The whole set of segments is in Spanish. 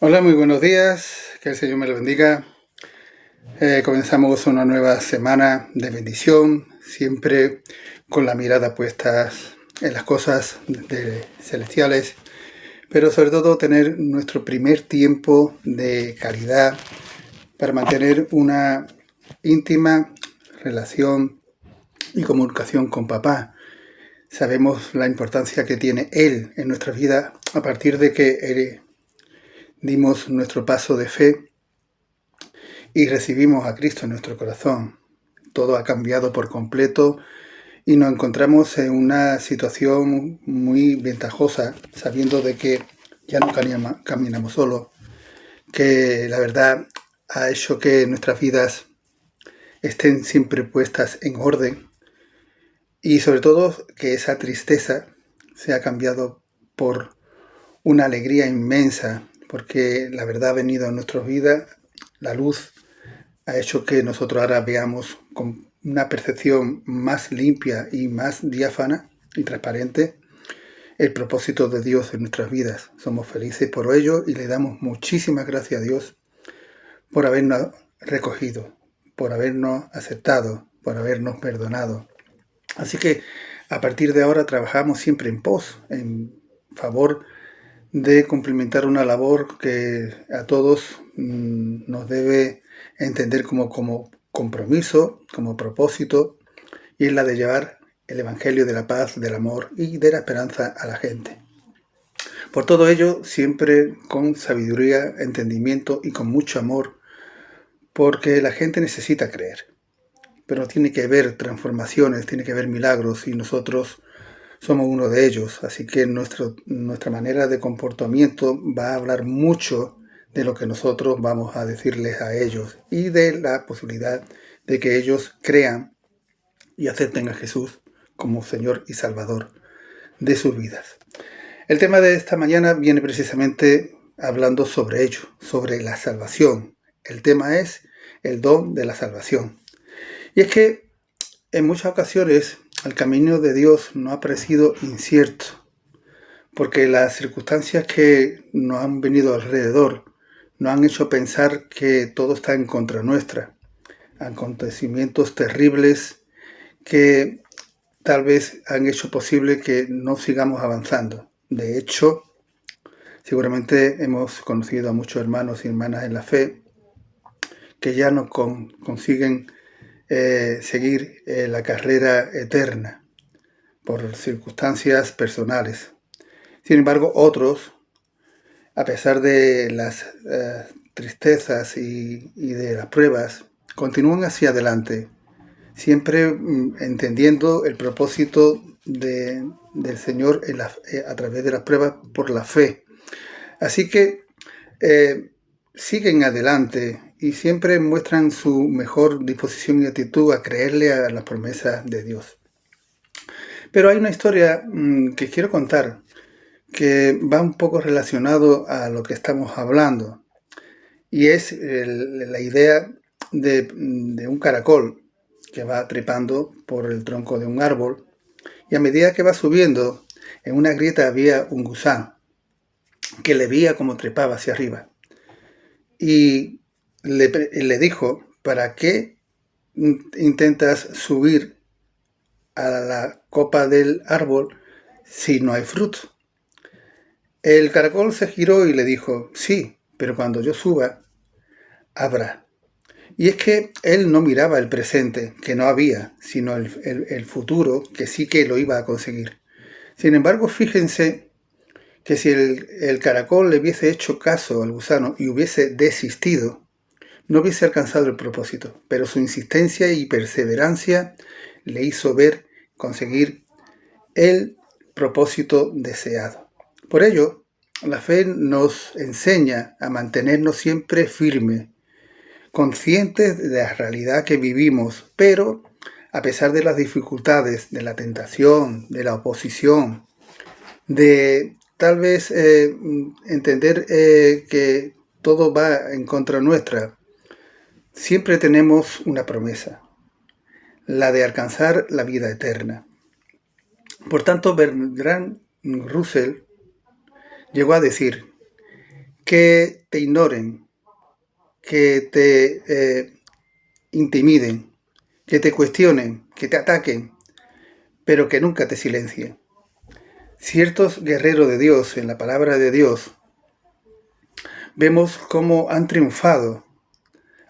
Hola, muy buenos días, que el Señor me lo bendiga. Comenzamos una nueva semana de bendición, siempre con la mirada puesta en las cosas celestiales, pero sobre todo tener nuestro primer tiempo de calidad para mantener una íntima relación y comunicación con papá. Sabemos la importancia que tiene Él en nuestra vida a partir de que dimos nuestro paso de fe y recibimos a Cristo en nuestro corazón. Todo ha cambiado por completo y nos encontramos en una situación muy ventajosa, sabiendo de que ya no caminamos solos, que la verdad ha hecho que nuestras vidas estén siempre puestas en orden y sobre todo que esa tristeza se ha cambiado por una alegría inmensa, porque la verdad ha venido a nuestras vidas, la luz ha hecho que nosotros ahora veamos con una percepción más limpia y más diáfana y transparente el propósito de Dios en nuestras vidas. Somos felices por ello y le damos muchísimas gracias a Dios por habernos recogido, por habernos aceptado, por habernos perdonado. Así que a partir de ahora trabajamos siempre en pos, en favor de cumplimentar una labor que a todos nos debe entender como compromiso, como propósito, y es la de llevar el Evangelio de la paz, del amor y de la esperanza a la gente. Por todo ello, siempre con sabiduría, entendimiento y con mucho amor, porque la gente necesita creer, pero tiene que haber transformaciones, tiene que haber milagros y nosotros somos uno de ellos, así que nuestra manera de comportamiento va a hablar mucho de lo que nosotros vamos a decirles a ellos y de la posibilidad de que ellos crean y acepten a Jesús como Señor y Salvador de sus vidas. El tema de esta mañana viene precisamente hablando sobre ello, sobre la salvación. El tema es el don de la salvación. Y es que en muchas ocasiones el camino de Dios nos ha parecido incierto, porque las circunstancias que nos han venido alrededor nos han hecho pensar que todo está en contra nuestra. Acontecimientos terribles que tal vez han hecho posible que no sigamos avanzando. De hecho, seguramente hemos conocido a muchos hermanos y hermanas en la fe que ya no consiguen seguir la carrera eterna por circunstancias personales. Sin embargo, otros, a pesar de las tristezas y de las pruebas, continúan hacia adelante, siempre entendiendo el propósito del Señor a través de las pruebas por la fe. Así que siguen adelante y siempre muestran su mejor disposición y actitud a creerle a las promesas de Dios. Pero hay una historia que quiero contar que va un poco relacionado a lo que estamos hablando, y es la idea de un caracol que va trepando por el tronco de un árbol, y a medida que va subiendo, en una grieta había un gusano que le veía como trepaba hacia arriba, y le dijo: ¿para qué intentas subir a la copa del árbol si no hay fruto? El caracol se giró y le dijo: sí, pero cuando yo suba, habrá. Y es que él no miraba el presente, que no había, sino el futuro, que sí que lo iba a conseguir. Sin embargo, fíjense que si el caracol le hubiese hecho caso al gusano y hubiese desistido, no hubiese alcanzado el propósito, pero su insistencia y perseverancia le hizo ver conseguir el propósito deseado. Por ello, la fe nos enseña a mantenernos siempre firmes, conscientes de la realidad que vivimos, pero a pesar de las dificultades, de la tentación, de la oposición, de tal vez entender que todo va en contra nuestra, siempre tenemos una promesa, la de alcanzar la vida eterna. Por tanto, Bertrand Russell llegó a decir que te ignoren, que te intimiden, que te cuestionen, que te ataquen, pero que nunca te silencien. Ciertos guerreros de Dios en la palabra de Dios vemos cómo han triunfado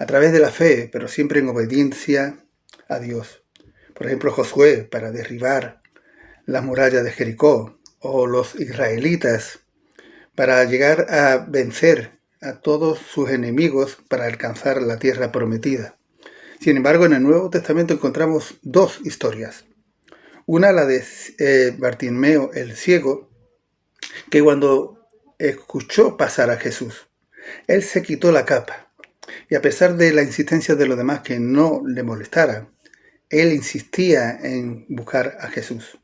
a través de la fe, pero siempre en obediencia a Dios. Por ejemplo, Josué para derribar las murallas de Jericó, o los israelitas para llegar a vencer a todos sus enemigos para alcanzar la tierra prometida. Sin embargo, en el Nuevo Testamento encontramos dos historias. Una, la de Bartimeo el ciego, que cuando escuchó pasar a Jesús, él se quitó la capa, y a pesar de la insistencia de los demás que no le molestara, él insistía en buscar a Jesús,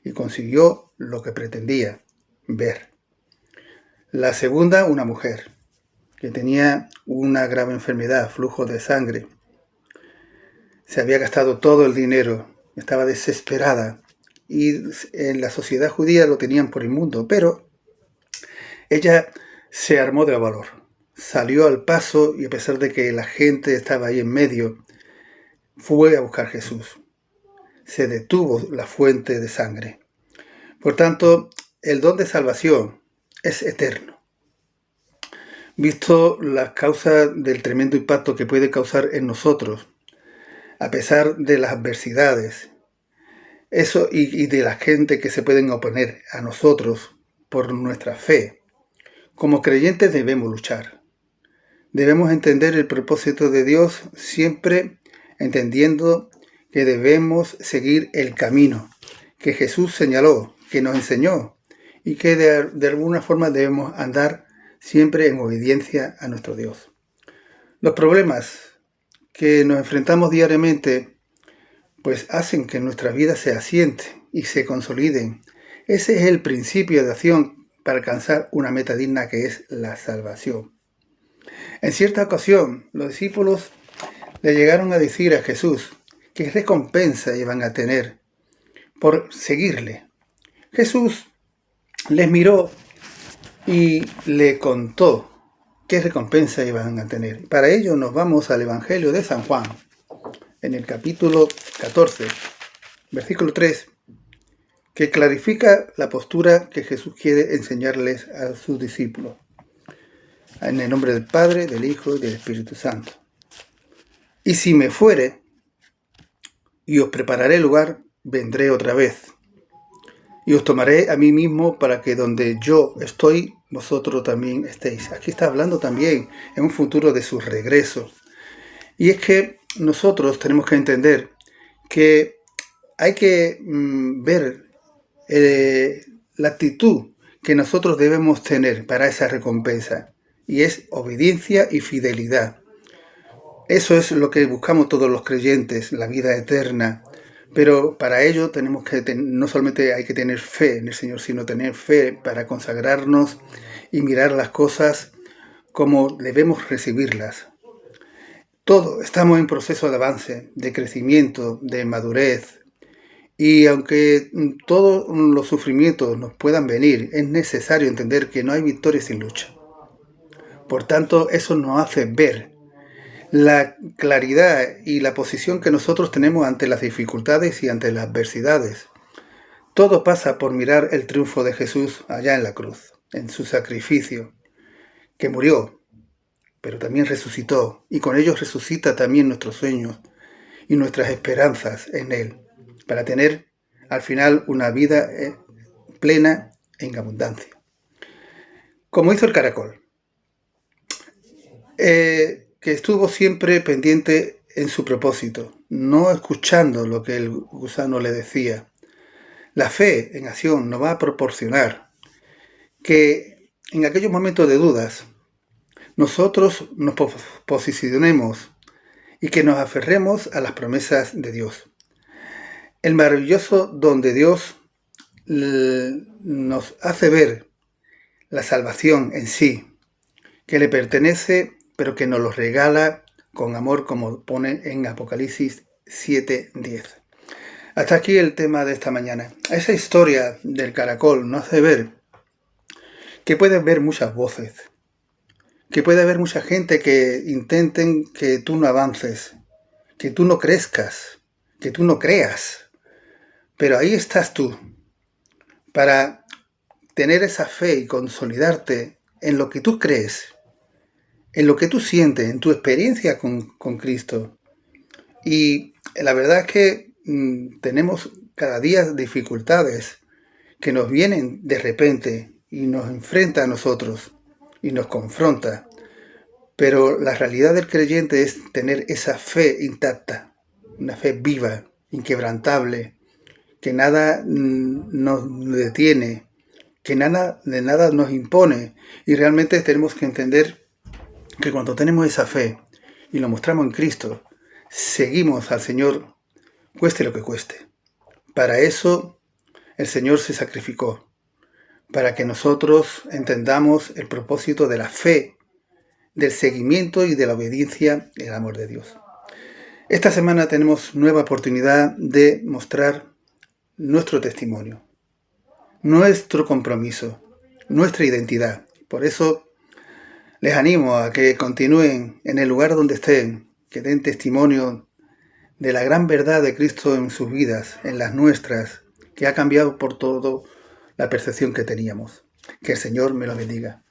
y consiguió lo que pretendía, ver. La segunda, una mujer, que tenía una grave enfermedad, flujo de sangre. Se había gastado todo el dinero, estaba desesperada, y en la sociedad judía lo tenían por inmundo, pero ella se armó de valor, salió al paso y a pesar de que la gente estaba ahí en medio, fue a buscar a Jesús. Se detuvo la fuente de sangre. Por tanto, el don de salvación es eterno. Visto las causas del tremendo impacto que puede causar en nosotros, a pesar de las adversidades, eso y de la gente que se pueden oponer a nosotros por nuestra fe, como creyentes debemos luchar. Debemos entender el propósito de Dios siempre entendiendo que debemos seguir el camino que Jesús señaló, que nos enseñó y que de alguna forma debemos andar siempre en obediencia a nuestro Dios. Los problemas que nos enfrentamos diariamente pues hacen que nuestra vida se asiente y se consoliden. Ese es el principio de acción para alcanzar una meta digna que es la salvación. En cierta ocasión, los discípulos le llegaron a decir a Jesús qué recompensa iban a tener por seguirle. Jesús les miró y le contó qué recompensa iban a tener. Para ello nos vamos al Evangelio de San Juan, en el capítulo 14, versículo 3, que clarifica la postura que Jesús quiere enseñarles a sus discípulos. En el nombre del Padre, del Hijo y del Espíritu Santo. Y si me fuere y os prepararé lugar, vendré otra vez. Y os tomaré a mí mismo para que donde yo estoy, vosotros también estéis. Aquí está hablando también en un futuro de su regreso. Y es que nosotros tenemos que entender que hay que ver la actitud que nosotros debemos tener para esa recompensa. Y es obediencia y fidelidad. Eso es lo que buscamos todos los creyentes, la vida eterna. Pero para ello tenemos que no solamente hay que tener fe en el Señor, sino tener fe para consagrarnos y mirar las cosas como debemos recibirlas. Todo estamos en proceso de avance, de crecimiento, de madurez. Y aunque todos los sufrimientos nos puedan venir, es necesario entender que no hay victoria sin lucha. Por tanto, eso nos hace ver la claridad y la posición que nosotros tenemos ante las dificultades y ante las adversidades. Todo pasa por mirar el triunfo de Jesús allá en la cruz, en su sacrificio, que murió, pero también resucitó, y con ello resucita también nuestros sueños y nuestras esperanzas en Él, para tener al final una vida plena en abundancia. Como hizo el caracol, que estuvo siempre pendiente en su propósito, no escuchando lo que el gusano le decía. La fe en acción nos va a proporcionar que en aquellos momentos de dudas nosotros nos posicionemos y que nos aferremos a las promesas de Dios. El maravilloso don de Dios nos hace ver la salvación en sí, que le pertenece, pero que nos lo regala con amor, como pone en Apocalipsis 7:10. Hasta aquí el tema de esta mañana. Esa historia del caracol nos hace ver que puede haber muchas voces, que puede haber mucha gente que intenten que tú no avances, que tú no crezcas, que tú no creas. Pero ahí estás tú, para tener esa fe y consolidarte en lo que tú crees, en lo que tú sientes, en tu experiencia con Cristo. Y la verdad es que tenemos cada día dificultades que nos vienen de repente y nos enfrenta a nosotros y nos confronta. Pero la realidad del creyente es tener esa fe intacta, una fe viva, inquebrantable, que nada nos detiene, que nada de nada nos impone. Y realmente tenemos que entender que cuando tenemos esa fe y lo mostramos en Cristo, seguimos al Señor, cueste lo que cueste. Para eso el Señor se sacrificó, para que nosotros entendamos el propósito de la fe, del seguimiento y de la obediencia y el amor de Dios. Esta semana tenemos nueva oportunidad de mostrar nuestro testimonio, nuestro compromiso, nuestra identidad. Por eso les animo a que continúen en el lugar donde estén, que den testimonio de la gran verdad de Cristo en sus vidas, en las nuestras, que ha cambiado por todo la percepción que teníamos. Que el Señor me lo bendiga.